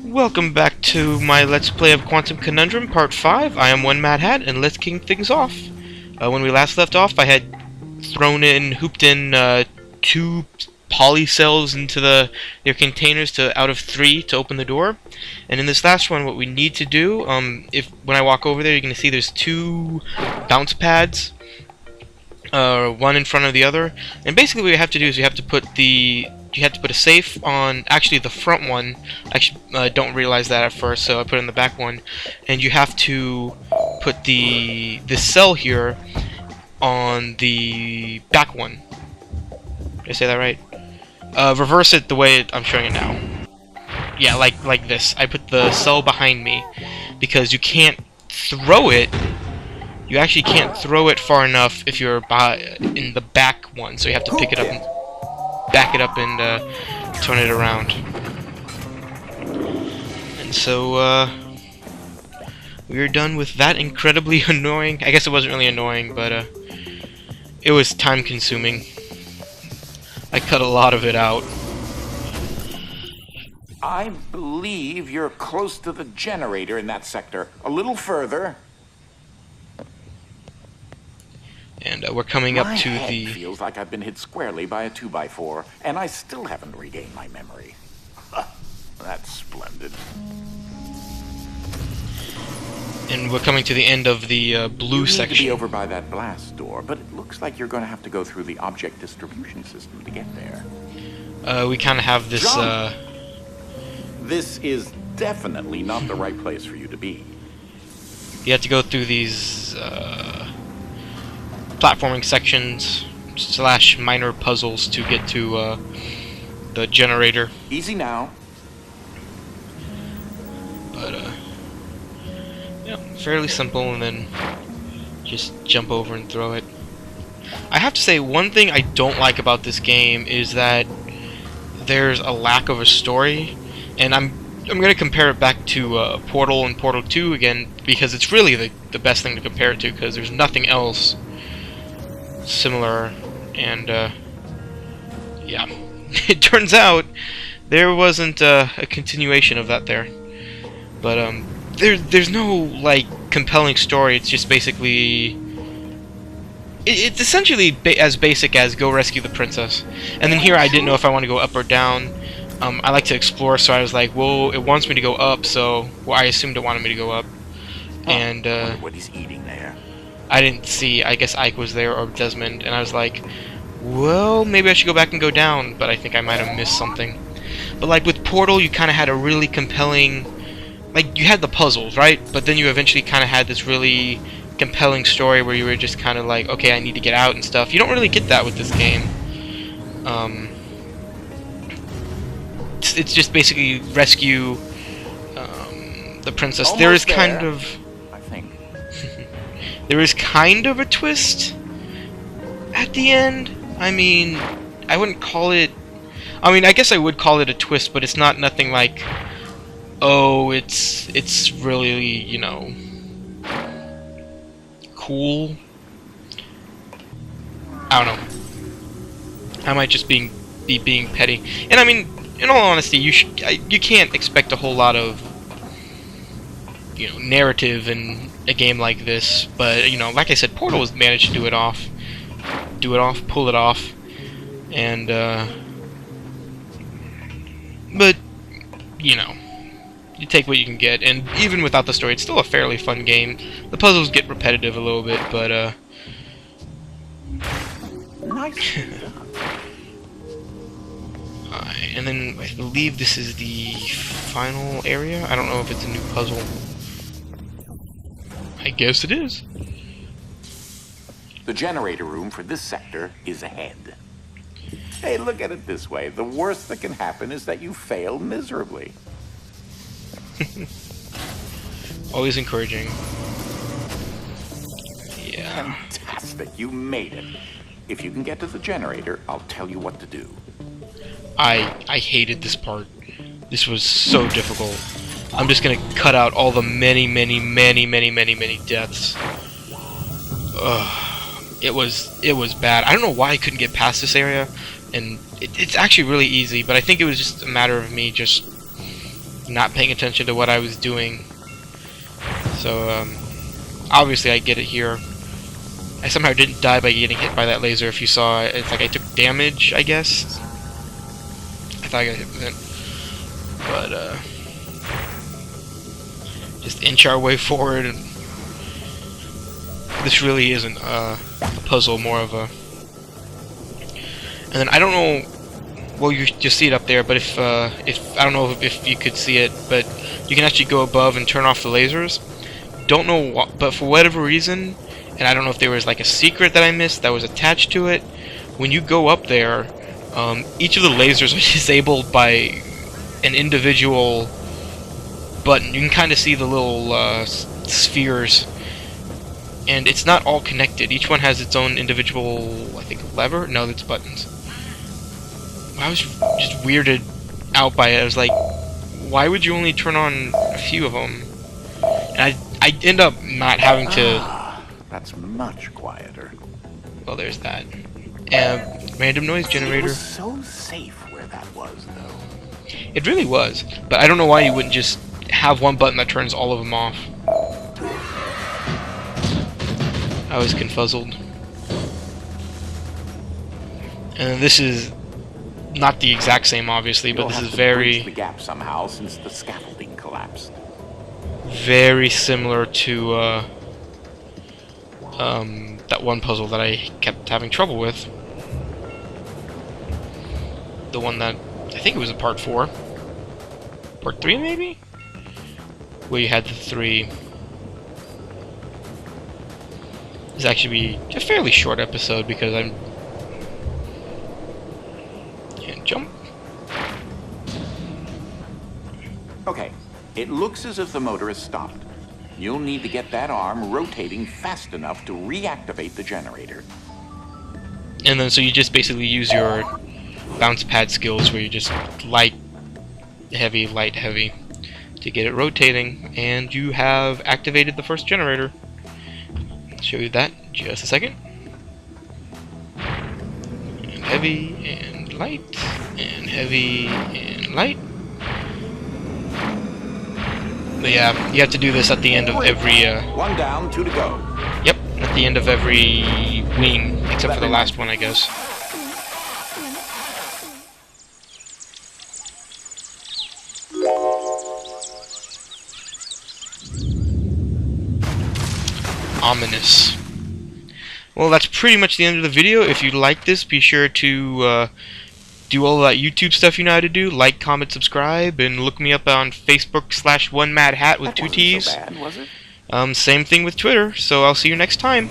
Welcome back to my Let's Play of Quantum Conundrum Part 5. I am OneMadHatt, and let's kick things off. When we last left off, I had hooped in 2 poly cells into their containers out of 3 to open the door. And in this last one, what we need to do, when I walk over there, you're going to see there's 2 bounce pads, one in front of the other. And basically what you have to do is you have to put a safe on, actually the front one. I don't realize that at first, so I put it in the back one. And you have to put this cell here on the back one. Did I say that right? Reverse it the way I'm showing it now. Yeah, like this. I put the cell behind me because you can't throw it. You actually can't throw it far enough if you're in the back one, so you have to pick it up and back it up and turn it around. And so we're done with that incredibly annoying. I guess it wasn't really annoying, but it was time consuming. I cut a lot of it out. I believe you're close to the generator in that sector. A little further. And we're coming up to My the... head feels like I've been hit squarely by a 2x4, and I still haven't regained my memory. That's splendid. And we're coming to the end of the blue You section. need to be over by that blast door, but it looks like you're going to have to go through the object distribution system to get there. We kind of have this... John, this is definitely not the right place for you to be. You have to go through these platforming sections / minor puzzles to get to the generator. Easy now. But yeah, fairly simple, and then just jump over and throw it. I have to say, one thing I don't like about this game is that there's a lack of a story, and I'm gonna compare it back to Portal and Portal 2 again, because it's really the best thing to compare it to, because there's nothing else similar. And yeah, it turns out there wasn't a continuation of that there, but there's no like compelling story. It's just basically it's essentially as basic as go rescue the princess. And then here I didn't know if I want to go up or down. I like to explore, so I was like, well, it wants me to go up, so I assumed it wanted me to go up. And I wonder what he's eating there. I didn't see, I guess Ike was there, or Desmond, and I was like, well, maybe I should go back and go down, but I think I might have missed something. But like with Portal, you kind of had a really compelling, like, you had the puzzles, right? But then you eventually kind of had this really compelling story where you were just kind of like, okay, I need to get out and stuff. You don't really get that with this game. It's just basically rescue the princess. Almost there is there, kind of... I think. There is kind of a twist at the end. I mean, I wouldn't call it... I mean, I guess I would call it a twist, but it's nothing like... Oh, it's really, you know... cool. I don't know. I might just be being petty. And I mean, in all honesty, you can't expect a whole lot of, you know, narrative in a game like this. But you know, like I said, Portal has managed to pull it off, and but you know, you take what you can get, and even without the story, it's still a fairly fun game. The puzzles get repetitive a little bit, but Nice. and then I believe this is the final area. I don't know if it's a new puzzle. I guess it is. The generator room for this sector is ahead. Hey, look at it this way. The worst that can happen is that you fail miserably. Always encouraging. Yeah. Fantastic, you made it. If you can get to the generator, I'll tell you what to do. I hated this part. This was so difficult. I'm just gonna cut out all the many deaths. Ugh. It was bad. I don't know why I couldn't get past this area, and it's actually really easy, but I think it was just a matter of me just not paying attention to what I was doing. So, obviously I get it here. I somehow didn't die by getting hit by that laser. If you saw, it's like I took damage, I guess. I thought I got hit with it. But, just inch our way forward. And this really isn't a puzzle, more of a... And then I don't know... Well, you just see it up there, but if I don't know if you could see it, but you can actually go above and turn off the lasers. Don't know what, but for whatever reason, and I don't know if there was like a secret that I missed that was attached to it, when you go up there, each of the lasers are disabled by an individual button. You can kind of see the little spheres, and it's not all connected. Each one has its own individual, I think, lever? No, that's buttons. I was just weirded out by it. I was like, why would you only turn on a few of them? And I end up not having to... That's much quieter. Well, there's that. Random noise generator. It was so safe where that was, though. It really was. But I don't know why you wouldn't just have one button that turns all of them off. I was confuzzled. And this is... not the exact same, obviously, but this is very... the gap somehow since the scaffolding collapsed. Very similar to that one puzzle that I kept having trouble with. The one that I think it was a part 4, part 3 maybe, where you had the 3. This actually be a fairly short episode because I'm... Can't jump. Okay, it looks as if the motor has stopped. You'll need to get that arm rotating fast enough to reactivate the generator. And then so you just basically use your bounce pad skills where you just light, heavy, light, heavy to get it rotating, and you have activated the first generator. I'll show you that in just a second. And heavy, and light, and heavy, and light. But yeah, you have to do this at the end of every... One down, 2 to go. Yep, at the end of every wing, except for the last one, I guess. Ominous. Well, that's pretty much the end of the video. If you like this, be sure to do all that YouTube stuff you know how to do. Like, comment, subscribe, and look me up on Facebook /OneMadHatt with 2 T's. So bad, was it? Same thing with Twitter, so I'll see you next time.